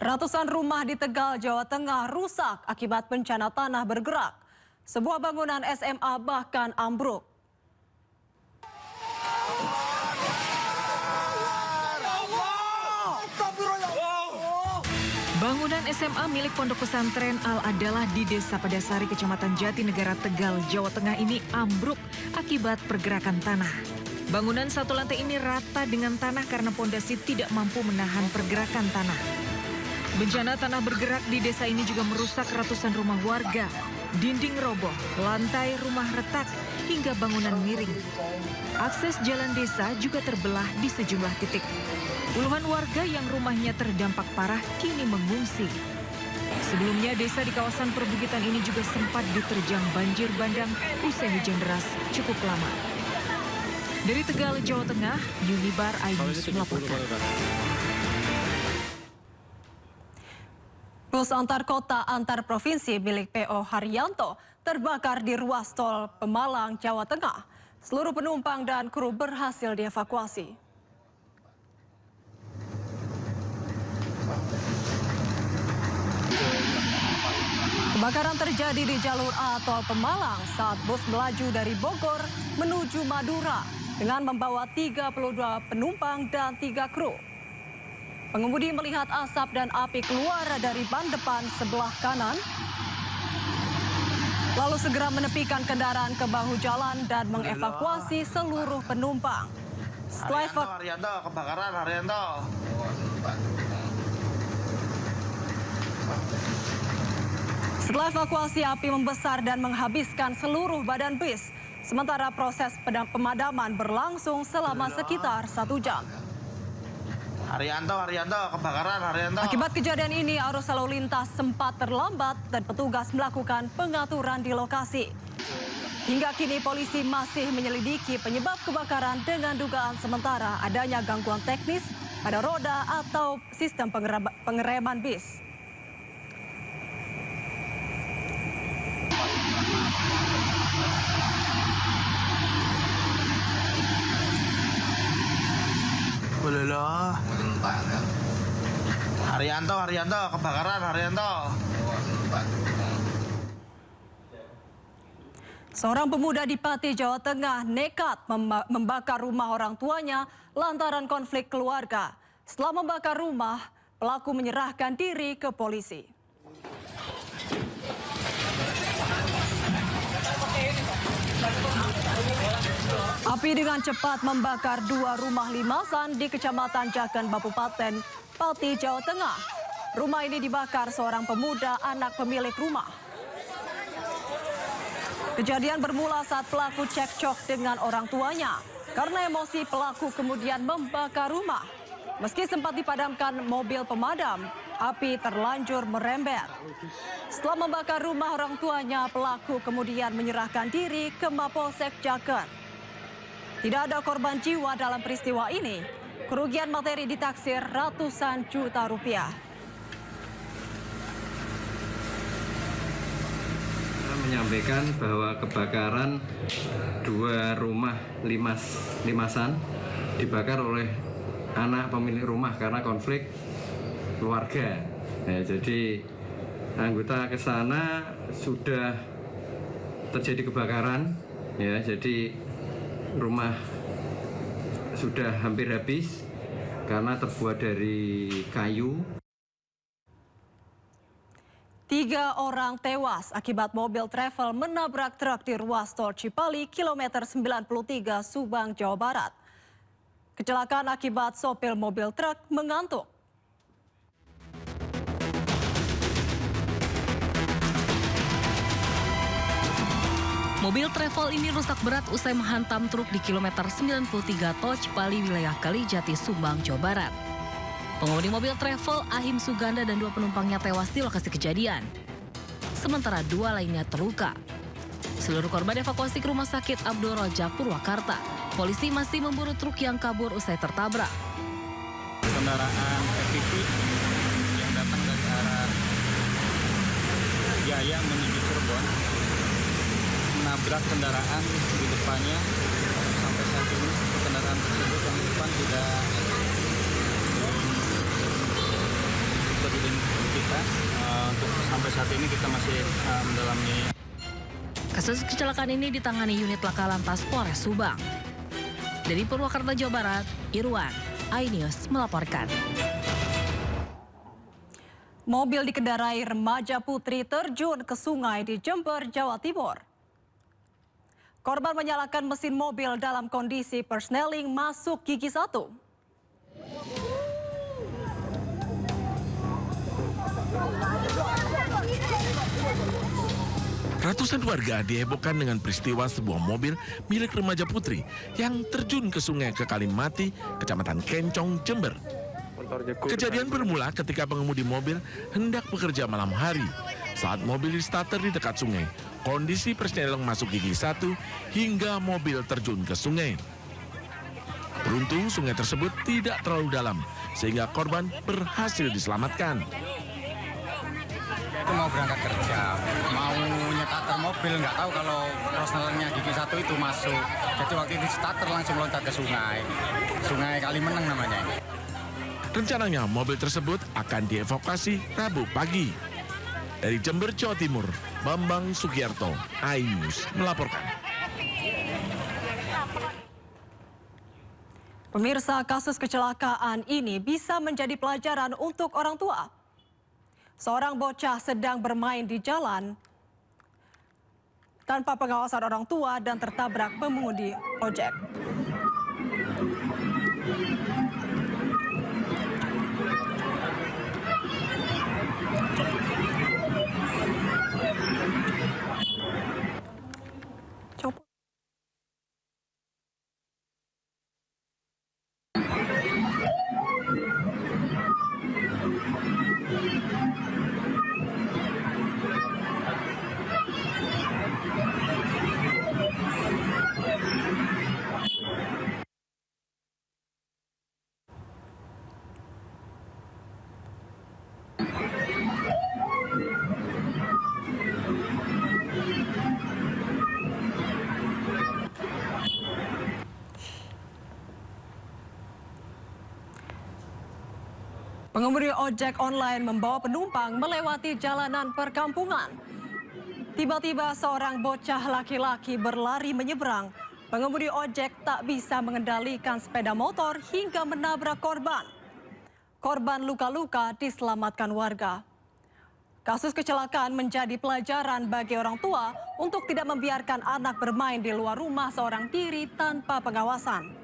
Ratusan rumah di Tegal, Jawa Tengah rusak akibat bencana tanah bergerak. Sebuah bangunan SMA bahkan ambruk. Bangunan SMA milik Pondok Pesantren Al-Adalah di Desa Padasari, Kecamatan Jatinegara, Tegal, Jawa Tengah ini ambruk akibat pergerakan tanah. Bangunan satu lantai ini rata dengan tanah karena pondasi tidak mampu menahan pergerakan tanah. Bencana tanah bergerak di desa ini juga merusak ratusan rumah warga. Dinding roboh, lantai rumah retak, hingga bangunan miring. Akses jalan desa juga terbelah di sejumlah titik. Puluhan warga yang rumahnya terdampak parah kini mengungsi. Sebelumnya desa di kawasan perbukitan ini juga sempat diterjang banjir bandang usai hujan deras cukup lama. Dari Tegal, Jawa Tengah, Unibar Ainus melaporkan. Bus antar kota antar provinsi milik PO Haryanto terbakar di ruas tol Pemalang, Jawa Tengah. Seluruh penumpang dan kru berhasil dievakuasi. Kebakaran terjadi di jalur A tol Pemalang saat bus melaju dari Bogor menuju Madura dengan membawa 32 penumpang dan 3 kru. Pengemudi melihat asap dan api keluar dari ban depan sebelah kanan, lalu segera menepikan kendaraan ke bahu jalan dan mengevakuasi seluruh penumpang. Haryanto, kebakaran Haryanto. Setelah evakuasi, api membesar dan menghabiskan seluruh badan bis. Sementara proses pemadaman berlangsung selama sekitar 1 jam. Haryanto, kebakaran Haryanto. Akibat kejadian ini, arus lalu lintas sempat terlambat dan petugas melakukan pengaturan di lokasi. Hingga kini polisi masih menyelidiki penyebab kebakaran dengan dugaan sementara adanya gangguan teknis pada roda atau sistem pengereman bis. Bolehlah. Haryanto, kebakaran Haryanto. Seorang pemuda di Pati, Jawa Tengah nekat membakar rumah orang tuanya lantaran konflik keluarga. Setelah membakar rumah, pelaku menyerahkan diri ke polisi. Api dengan cepat membakar 2 rumah limasan di Kecamatan Jaken, Kabupaten Pati, Jawa Tengah. Rumah ini dibakar seorang pemuda anak pemilik rumah. Kejadian bermula saat pelaku cekcok dengan orang tuanya. Karena emosi, pelaku kemudian membakar rumah. Meski sempat dipadamkan mobil pemadam, api terlanjur merembet. Setelah membakar rumah orang tuanya, pelaku kemudian menyerahkan diri ke Mapolsek Jaken. Tidak ada korban jiwa dalam peristiwa ini. Kerugian materi ditaksir ratusan juta rupiah. Menyampaikan bahwa kebakaran 2 rumah limasan dibakar oleh anak pemilik rumah karena konflik keluarga. Jadi anggota ke sana sudah terjadi kebakaran, jadi rumah sudah hampir habis karena terbuat dari kayu. 3 orang tewas akibat mobil travel menabrak truk di ruas tol Cipali, kilometer 93, Subang, Jawa Barat. Kecelakaan akibat sopir mobil truk mengantuk. Mobil travel ini rusak berat usai menghantam truk di kilometer 93 tol Cipali, wilayah Kalijati, Subang, Jawa Barat. Pengemudi mobil travel Ahim Suganda dan 2 penumpangnya tewas di lokasi kejadian. Sementara 2 lainnya terluka. Seluruh korban dievakuasi ke Rumah Sakit Abdul Rojak, Purwakarta. Polisi masih memburu truk yang kabur usai tertabrak. Kendaraan PVP yang datang dari arah Jaya menuju Cirebon menabrak kendaraan di depannya. Sampai saat ini kendaraan tersebut yang di depan tidak teridentifikasi. Untuk sampai saat ini kita masih mendalami. Kasus kecelakaan ini ditangani unit Laka Lantas Polres Subang. Dari Purwakarta, Jawa Barat, Irwan, iNews melaporkan. Mobil dikendarai remaja putri terjun ke sungai di Jember, Jawa Timur. Korban menyalakan mesin mobil dalam kondisi persneling masuk gigi 1. Ratusan warga dihebohkan dengan peristiwa sebuah mobil milik remaja putri yang terjun ke sungai ke Kalimati, Kecamatan Kencong, Jember. Kejadian bermula ketika pengemudi mobil hendak bekerja malam hari. Saat mobil di-starter di dekat sungai, kondisi persneling masuk gigi 1 hingga mobil terjun ke sungai. Beruntung sungai tersebut tidak terlalu dalam sehingga korban berhasil diselamatkan. Itu mau berangkat kerja, mau starter mobil, nggak tahu kalau persnelingnya gigi 1 itu masuk. Jadi waktu itu starter langsung loncat ke sungai. Sungai Kalimeneng namanya ini. Rencananya mobil tersebut akan dievakuasi Rabu pagi. Dari Jember, Jawa Timur, Bambang Sugiarto, iNews melaporkan. Pemirsa, kasus kecelakaan ini bisa menjadi pelajaran untuk orang tua. Seorang bocah sedang bermain di jalan tanpa pengawasan orang tua dan tertabrak pengemudi ojek. Pengemudi ojek online membawa penumpang melewati jalanan perkampungan. Tiba-tiba seorang bocah laki-laki berlari menyeberang. Pengemudi ojek tak bisa mengendalikan sepeda motor hingga menabrak korban. Korban luka-luka diselamatkan warga. Kasus kecelakaan menjadi pelajaran bagi orang tua untuk tidak membiarkan anak bermain di luar rumah seorang diri tanpa pengawasan.